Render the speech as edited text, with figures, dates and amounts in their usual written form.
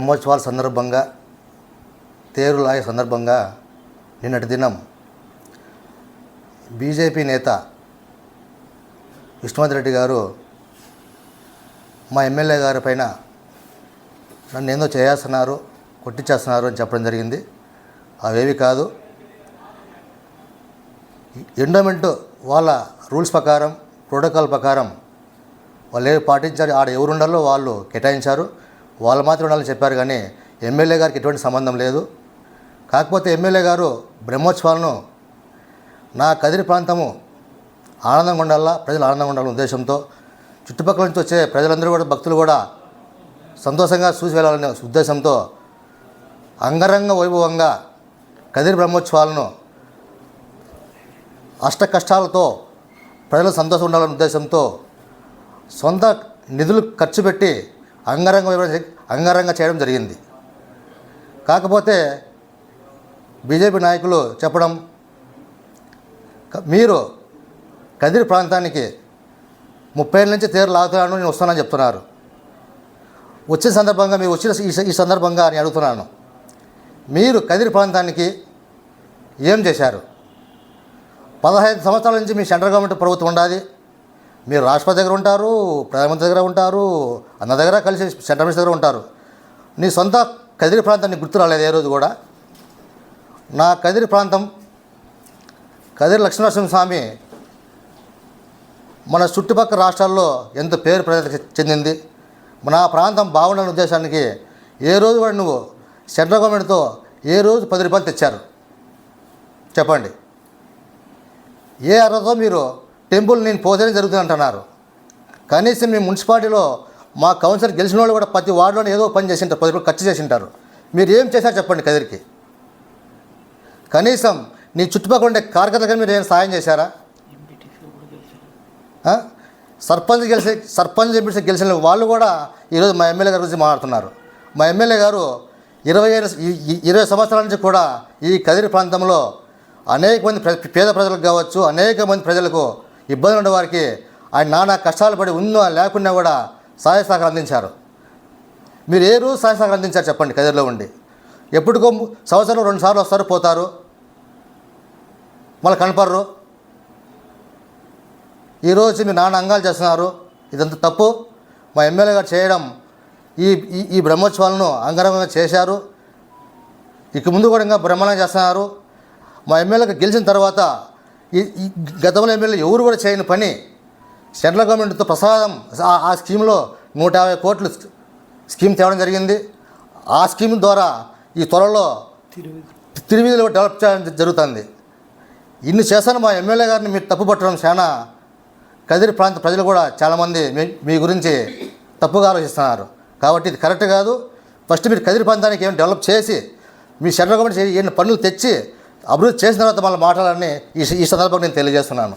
బ్రహ్మోత్సవాల సందర్భంగా తేరులాయ సందర్భంగా నిన్నటి దినం బీజేపీ నేత విష్ణువర్ధన్ రెడ్డి గారు మా ఎమ్మెల్యే గారి పైన నన్ను ఏందో చేస్తున్నారు, కొట్టించేస్తున్నారు అని చెప్పడం జరిగింది. అవేవి కాదు. ఎండోమెంట్ వాళ్ళ రూల్స్ ప్రకారం, ప్రోటోకాల్ ప్రకారం వాళ్ళు ఏవి పాటించారు, ఆడ ఎవరు ఉండాలో వాళ్ళు కేటాయించారు. వాళ్ళు మాత్రం ఉండాలని చెప్పారు. కానీ ఎమ్మెల్యే గారికి ఎటువంటి సంబంధం లేదు. కాకపోతే ఎమ్మెల్యే గారు బ్రహ్మోత్సవాలను నా కదిరి ప్రాంతము ఆనందంగా ఉండాలా, ప్రజలు ఆనందంగా ఉండాలనే ఉద్దేశంతో, చుట్టుపక్కల నుంచి వచ్చే ప్రజలందరూ కూడా, భక్తులు కూడా సంతోషంగా చూసి వెళ్ళాలనే ఉద్దేశంతో అంగరంగ వైభవంగా కదిరి బ్రహ్మోత్సవాలను అష్ట కష్టాలతో ప్రజలు సంతోషం ఉండాలనే ఉద్దేశంతో సొంత నిధులు ఖర్చు పెట్టి అంగరంగ చేయడం జరిగింది. కాకపోతే బీజేపీ నాయకులు చెప్పడం, మీరు కదిరి ప్రాంతానికి 30 ఏళ్ళ నుంచి తేరు లాగుతున్నాను, నేను వస్తానని చెప్తున్నారు. వచ్చిన సందర్భంగా మీరు వచ్చిన ఈ సందర్భంగా నేను అడుగుతున్నాను, మీరు కదిరి ప్రాంతానికి ఏం చేశారు? 15 సంవత్సరాల నుంచి మీ సెంట్రల్ గవర్నమెంట్ ప్రభుత్వం ఉండాలి. మీరు రాష్ట్రపతి దగ్గర ఉంటారు, ప్రధానమంత్రి దగ్గర ఉంటారు, అన్న దగ్గర కలిసి సెంట్రల్ మినిస్టర్ దగ్గర ఉంటారు. నీ సొంత కదిరి ప్రాంతాన్ని గుర్తు రాలేదు ఏ రోజు కూడా. నా కదిరి ప్రాంతం కదిరి లక్ష్మీనరసింహస్వామి మన చుట్టుపక్కల రాష్ట్రాల్లో ఎంత పేరు ప్రజలకు చెందింది. మన ప్రాంతం బాగుండాలనే ఉద్దేశానికి ఏ రోజు కూడా నువ్వు సెంట్రల్ గవర్నమెంట్తో ఏ రోజు 10 రూపాయలు తెచ్చారు చెప్పండి? ఏ అర్హతతో మీరు టెంపుల్ నేను పోతేనే జరుగుతుంది అంటున్నారు? కనీసం మీ మున్సిపాలిటీలో మా కౌన్సిలర్ గెలిచిన వాళ్ళు కూడా ప్రతి వార్డులో ఏదో పని చేసింటారు, 10 రూపాయలు ఖర్చు చేసింటారు. మీరు ఏం చేశారు చెప్పండి కదిరికి? కనీసం నీ చుట్టుపక్కల ఉండే కార్యకర్తలకు మీరు ఏం సాయం చేశారా? సర్పంచ్ ఎంపీసీ గెలిచిన వాళ్ళు కూడా ఈరోజు మా ఎమ్మెల్యే గారి గురించి మాట్లాడుతున్నారు. మా ఎమ్మెల్యే గారు 20 సంవత్సరాల నుంచి కూడా ఈ కదిరి ప్రాంతంలో అనేక మంది పేద ప్రజలకు కావచ్చు, అనేక మంది ప్రజలకు ఇబ్బందులు ఉండే వారికి ఆయన నానా కష్టాలు పడి ఉన్నా లేకున్నా కూడా సహాయ సహకారం అందించారు. మీరు ఏ రోజు సహాయ సహకారం అందించారు చెప్పండి కదిరిలో ఉండి? ఎప్పటికో సంవత్సరంలో 2 సార్లు వస్తారు, పోతారు, మళ్ళీ కనపడరు. ఈరోజు మీరు నాన్న అంగాలు చేస్తున్నారు. ఇదంతా తప్పు. మా ఎమ్మెల్యే గారు చేయడం ఈ బ్రహ్మోత్సవాలను అంగరంగంగా చేశారు. ఇక ముందు కూడా ఇంకా బ్రహ్మాండంగా చేస్తున్నారు. మా ఎమ్మెల్యేగా గెలిచిన తర్వాత ఈ గతంలో ఎమ్మెల్యే ఎవరు కూడా చేయని పని సెంట్రల్ గవర్నమెంట్తో ప్రసాదం ఆ స్కీమ్లో 150 కోట్లు స్కీమ్ తేవడం జరిగింది. ఆ స్కీమ్ ద్వారా ఈ త్వరలో తిరువీధిలో డెవలప్ చేయడం జరుగుతుంది. ఇన్ని చేస్తాను మా ఎమ్మెల్యే గారిని మీరు తప్పుపట్టడం చాలా కదిరి ప్రాంత ప్రజలు కూడా చాలామంది మీ గురించి తప్పుగా ఆలోచిస్తున్నారు. కాబట్టి ఇది కరెక్ట్ కాదు. ఫస్ట్ మీరు కదిరి ప్రాంతానికి ఏమైనా డెవలప్ చేసి మీ సెంట్రల్ గవర్నమెంట్ ఎన్ని పనులు తెచ్చి అభివృద్ధి చేసిన తర్వాత మళ్ళీ మాట్లాడాలని ఈ సందర్భంగా నేను తెలియజేస్తున్నాను.